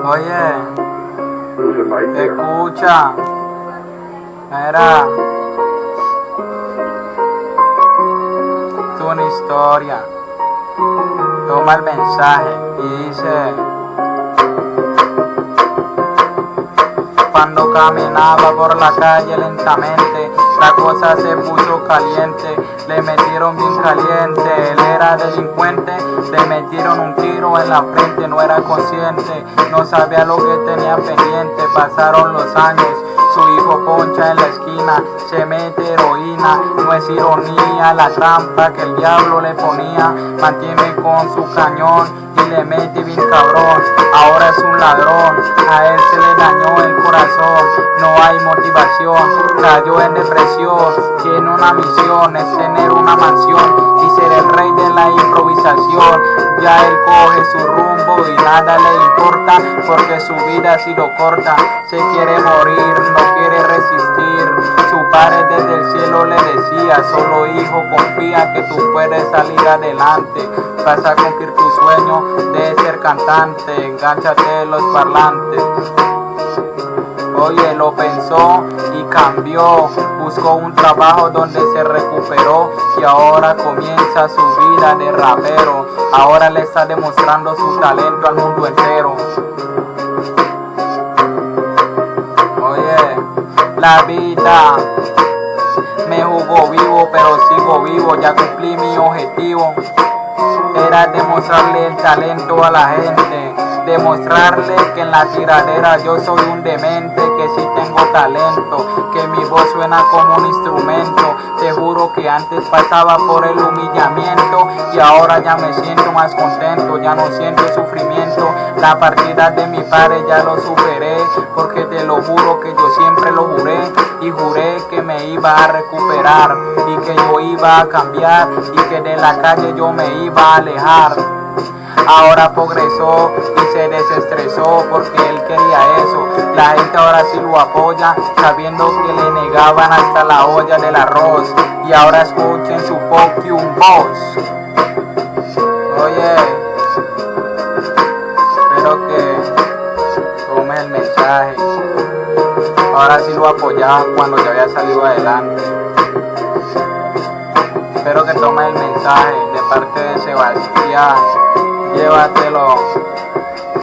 Oye, escucha, mira, es una historia. Toma el mensaje y dice: cuando caminaba por la calle lentamente, la cosa se puso caliente, le metieron bien caliente, él era delincuente, le metieron un tiro en la frente, no era consciente, no sabía lo que tenía pendiente, pasaron los años, su hijo poncha en la esquina, se mete heroína, no es ironía la trampa que el diablo le ponía, mantiene con su cañón y le mete bien cabrón, ahora es un ladrón, a él se le dañó el corazón, no hay motivación, cayó en depresión, tiene una misión, es tener una mansión y ser el rey de la improvisación, ya él coge su rumbo y nada le importa, porque su vida ha sido corta, se quiere morir, no quiere resistir, su padre desde el cielo le decía, solo hijo confía que tú puedes salir adelante, vas a cumplir tu sueño de ser cantante, engánchate los parlantes. Oye, lo pensó y cambió, buscó un trabajo donde se recuperó y ahora comienza su vida de rapero, ahora le está demostrando su talento al mundo entero. Oye, la vida me jugó vivo, pero sigo vivo, ya cumplí mi objetivo. Era demostrarle el talento a la gente, demostrarle que en la tiradera yo soy un demente, que sí tengo talento, que mi voz suena como un instrumento. Te juro que antes pasaba por el humillamiento y ahora ya me siento más contento, ya no siento sufrimiento. La partida de mi padre ya lo superé, porque te lo juro que yo siempre lo juré y juré que me iba a recuperar y que yo iba a cambiar y que de la calle yo me iba a alejar. Ahora progresó y se desestresó porque él quería eso. La gente ahora sí lo apoya, sabiendo que le negaban hasta la olla del arroz. Y ahora escuchen su fuck you voz. Oye, espero que tome el mensaje. Ahora sí lo apoyaban cuando ya había salido adelante. Espero que tome el mensaje de parte de Sebastián. Llévatelo.